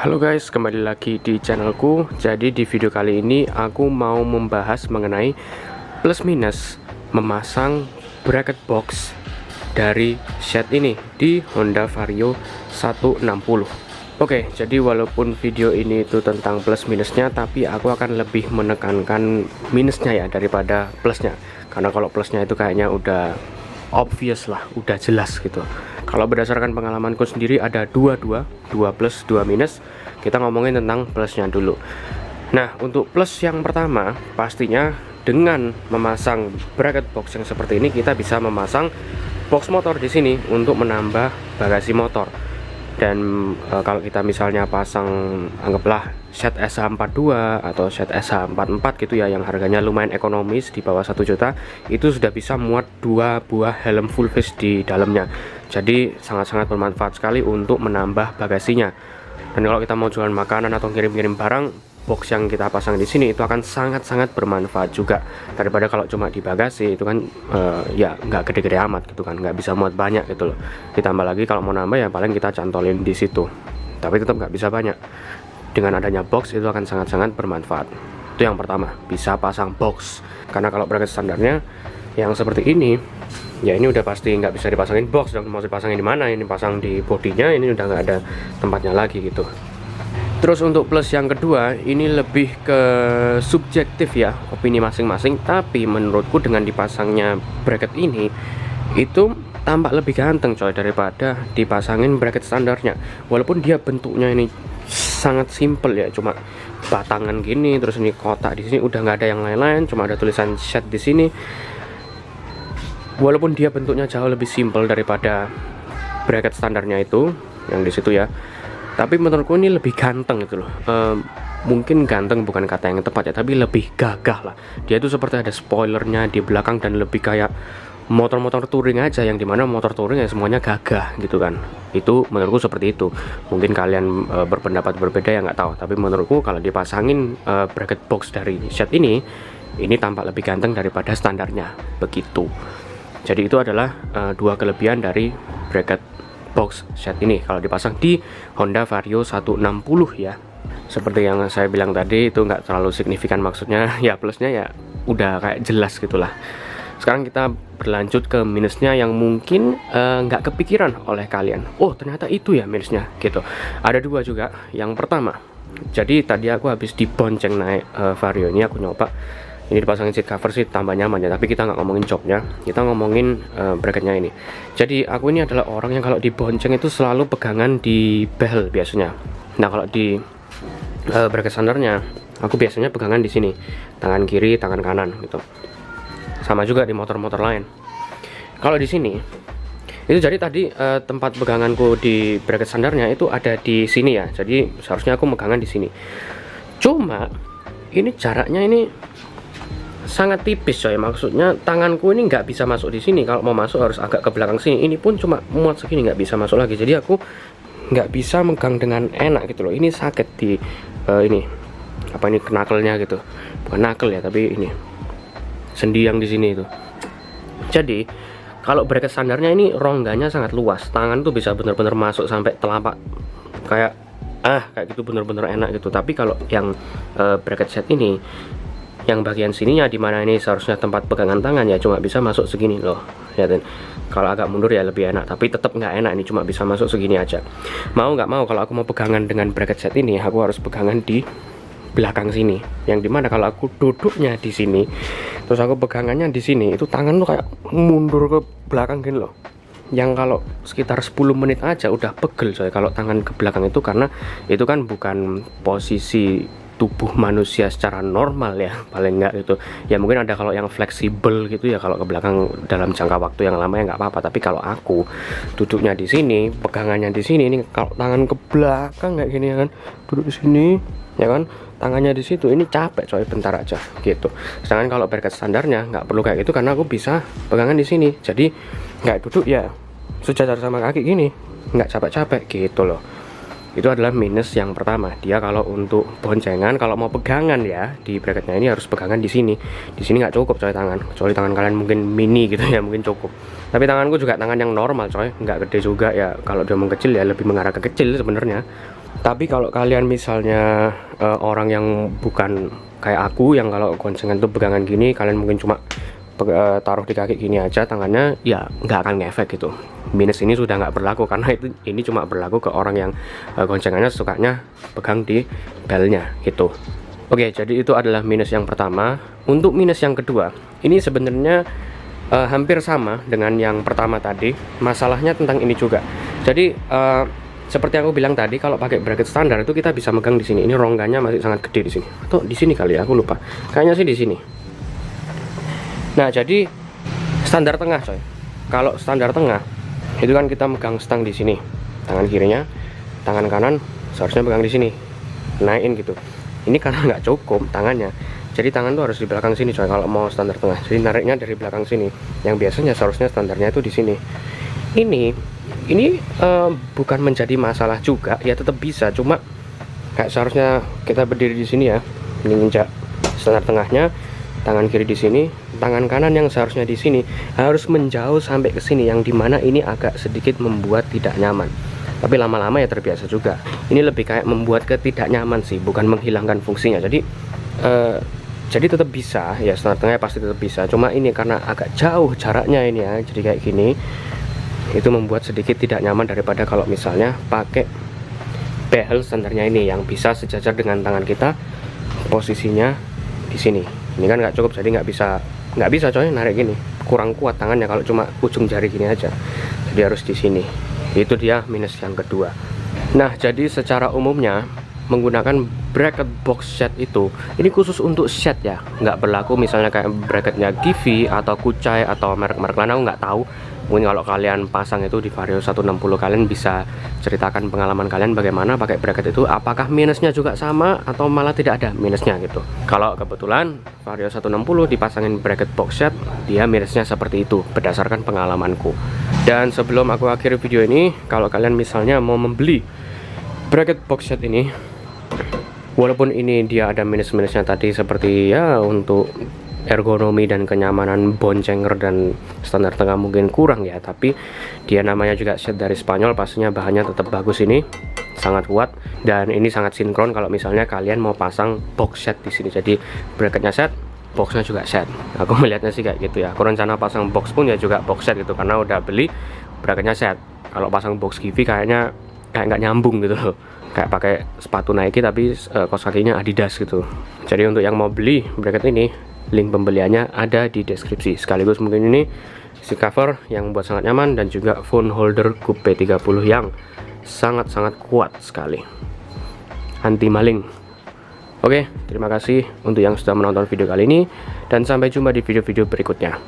Halo guys, kembali lagi di channelku. Jadi di video kali ini aku mau membahas mengenai plus minus memasang bracket box dari set ini di Honda Vario 160. Oke, jadi walaupun video ini itu tentang plus minusnya, tapi aku akan lebih menekankan minusnya ya daripada plusnya. Karena kalau plusnya itu kayaknya udah obvious lah, udah jelas gitu. Kalau berdasarkan pengalamanku sendiri ada dua plus, dua minus. Kita ngomongin tentang plusnya dulu. Nah, untuk plus yang pertama, pastinya dengan memasang bracket box yang seperti ini, kita bisa memasang box motor di sini untuk menambah bagasi motor. Dan kalau kita misalnya pasang, anggaplah set SH42 atau set SH44 gitu ya, yang harganya lumayan ekonomis di bawah 1 juta, itu sudah bisa muat 2 buah helm full face di dalamnya. Jadi sangat-sangat bermanfaat sekali untuk menambah bagasinya. Dan kalau kita mau jualan makanan atau kirim-kirim barang, box yang kita pasang di sini itu akan sangat-sangat bermanfaat juga, daripada kalau cuma di bagasi itu kan ya nggak gede-gede amat gitu kan, nggak bisa muat banyak gitu loh. Ditambah lagi kalau mau nambah ya paling kita cantolin di situ, tapi tetap nggak bisa banyak. Dengan adanya box itu akan sangat-sangat bermanfaat. Itu yang pertama, bisa pasang box. Karena kalau bracket standarnya yang seperti ini, ya ini udah pasti nggak bisa dipasangin box. Dan mau dipasangin di mana? Ini pasang di bodinya, ini udah nggak ada tempatnya lagi gitu. Terus untuk plus yang kedua, ini lebih ke subjektif ya, opini masing-masing. Tapi menurutku dengan dipasangnya bracket ini, itu tampak lebih ganteng coy daripada dipasangin bracket standarnya. Walaupun dia bentuknya ini sangat simple ya, cuma batangan gini, terus ini kotak di sini, udah nggak ada yang lain-lain, cuma ada tulisan set di sini. Walaupun dia bentuknya jauh lebih simple daripada bracket standarnya itu yang di situ ya, tapi menurutku ini lebih ganteng gitu loh. Mungkin ganteng bukan kata yang tepat ya, tapi lebih gagah lah. Dia itu seperti ada spoilernya di belakang dan lebih kayak motor-motor touring aja, yang dimana motor touring ya semuanya gagah gitu kan. Itu menurutku seperti itu. Mungkin kalian berpendapat berbeda ya, nggak tahu. Tapi menurutku kalau dipasangin bracket box dari set ini tampak lebih ganteng daripada standarnya begitu. Jadi itu adalah dua kelebihan dari bracket box set ini kalau dipasang di Honda Vario 160 ya. Seperti yang saya bilang tadi, itu nggak terlalu signifikan maksudnya ya, plusnya ya udah kayak jelas gitulah. Sekarang kita berlanjut ke minusnya yang mungkin nggak kepikiran oleh kalian. Oh ternyata itu ya minusnya gitu. Ada dua juga. Yang pertama, jadi tadi aku habis dibonceng naik Vario ini, aku nyoba. Ini dipasangin seat cover sih tambah nyaman ya, tapi kita nggak ngomongin joknya, kita ngomongin bracketnya ini. Jadi aku ini adalah orang yang kalau dibonceng itu selalu pegangan di behel biasanya. Nah kalau di bracket standarnya, aku biasanya pegangan di sini, tangan kiri, tangan kanan gitu. Sama juga di motor-motor lain. Kalau di sini, itu jadi tadi tempat peganganku di bracket standarnya itu ada di sini ya. Jadi seharusnya aku pegangan di sini. Cuma ini jaraknya ini sangat tipis coy, maksudnya tanganku ini nggak bisa masuk di sini. Kalau mau masuk harus agak ke belakang sini. Ini pun cuma muat segini, nggak bisa masuk lagi. Jadi aku nggak bisa megang dengan enak gitu loh. Ini sakit di ini apa ini, knuckle-nya gitu, bukan knuckle ya, tapi ini sendi yang di sini itu. Jadi kalau bracket standarnya ini rongganya sangat luas, tangan tuh bisa bener-bener masuk sampai telapak, kayak kayak gitu, bener-bener enak gitu. Tapi kalau yang bracket set ini, yang bagian sininya dimana ini seharusnya tempat pegangan tangan ya, cuma bisa masuk segini loh, lihatin. Kalau agak mundur ya lebih enak, tapi tetap nggak enak, ini cuma bisa masuk segini aja. Mau nggak mau, kalau aku mau pegangan dengan bracket set ini, aku harus pegangan di belakang sini, yang dimana kalau aku duduknya di sini terus aku pegangannya di sini, itu tangan tuh kayak mundur ke belakang gini loh, yang kalau sekitar 10 menit aja udah pegel coy kalau tangan ke belakang itu. Karena itu kan bukan posisi tubuh manusia secara normal ya, paling enggak gitu ya. Mungkin ada kalau yang fleksibel gitu ya, kalau ke belakang dalam jangka waktu yang lama ya nggak apa-apa. Tapi kalau aku duduknya di sini, pegangannya di sini, ini kalau tangan ke belakang kayak gini ya kan, duduk di sini ya kan, tangannya di situ, ini capek coy, bentar aja gitu. Sedangkan kalau bracket standarnya nggak perlu kayak gitu, karena aku bisa pegangan di sini, jadi nggak duduk ya sejajar sama kaki gini, nggak capek-capek gitu loh. Itu adalah minus yang pertama. Dia kalau untuk boncengan, kalau mau pegangan ya di bracketnya ini harus pegangan di sini. Di sini nggak cukup coy tangan, kecuali tangan kalian mungkin mini gitu ya, mungkin cukup. Tapi tanganku juga tangan yang normal coy, nggak gede juga ya. Kalau dia mau kecil ya lebih mengarah ke kecil sebenarnya. Tapi kalau kalian misalnya orang yang bukan kayak aku, yang kalau goncengan tuh pegangan gini, kalian mungkin cuma taruh di kaki gini aja tangannya, ya nggak akan ngefek gitu. Minus ini sudah nggak berlaku karena ini cuma berlaku ke orang yang goncengannya sukanya pegang di belnya gitu. Oke, jadi itu adalah minus yang pertama. Untuk minus yang kedua, ini sebenarnya hampir sama dengan yang pertama tadi. Masalahnya tentang ini juga. Jadi seperti aku bilang tadi, kalau pakai bracket standar itu kita bisa megang di sini. Ini rongganya masih sangat gede di sini. Atau di sini kali ya, aku lupa. Kayaknya sih di sini. Nah, jadi standar tengah, coy. Kalau standar tengah, itu kan kita megang stang di sini. Tangan kirinya, tangan kanan seharusnya pegang di sini. Naikin gitu. Ini karena nggak cukup tangannya. Jadi tangan tuh harus di belakang sini, coy, kalau mau standar tengah. Jadi nariknya dari belakang sini. Yang biasanya seharusnya standarnya itu di sini. Ini bukan menjadi masalah juga, ya tetap bisa, cuma kayak seharusnya kita berdiri di sini ya. Ini injak standar tengahnya, tangan kiri di sini, tangan kanan yang seharusnya di sini harus menjauh sampai ke sini, yang dimana ini agak sedikit membuat tidak nyaman. Tapi lama-lama ya terbiasa juga. Ini lebih kayak membuat ketidak nyaman sih, bukan menghilangkan fungsinya. Jadi tetap bisa ya, standar tengahnya pasti tetap bisa. Cuma ini karena agak jauh jaraknya ini ya, jadi kayak gini. Itu membuat sedikit tidak nyaman daripada kalau misalnya pakai behel standarnya ini yang bisa sejajar dengan tangan kita, posisinya di sini. Ini kan nggak cukup, jadi nggak bisa coy narik gini, kurang kuat tangannya kalau cuma ujung jari gini aja. Jadi harus di sini. Itu dia minus yang kedua. Nah, jadi secara umumnya menggunakan bracket box set itu, ini khusus untuk set ya, nggak berlaku misalnya kayak bracketnya Givi atau Kucai atau merek-merek lain, aku nggak tahu. Mungkin kalau kalian pasang itu di Vario 160, kalian bisa ceritakan pengalaman kalian bagaimana pakai bracket itu, apakah minusnya juga sama atau malah tidak ada minusnya gitu. Kalau kebetulan Vario 160 dipasangin bracket box set, dia minusnya seperti itu berdasarkan pengalamanku. Dan sebelum aku akhiri video ini, kalau kalian misalnya mau membeli bracket box set ini, walaupun ini dia ada minus-minusnya tadi seperti ya untuk ergonomi dan kenyamanan boncenger dan standar tengah mungkin kurang ya, tapi dia namanya juga set dari Spanyol, pastinya bahannya tetap bagus, ini sangat kuat dan ini sangat sinkron kalau misalnya kalian mau pasang box set di sini. Jadi bracketnya set, boxnya juga set. Aku melihatnya sih kayak gitu ya. Aku rencana pasang box pun ya juga box set gitu, karena udah beli bracketnya set. Kalau pasang box Givi kayaknya kayak nggak nyambung gitu loh, kayak pakai sepatu Nike tapi kaos kakinya Adidas gitu. Jadi untuk yang mau beli bracket ini, link pembeliannya ada di deskripsi. Sekaligus mungkin ini seat cover yang buat sangat nyaman dan juga phone holder Coupe P30 yang sangat-sangat kuat sekali, anti maling. Oke, terima kasih untuk yang sudah menonton video kali ini dan sampai jumpa di video-video berikutnya.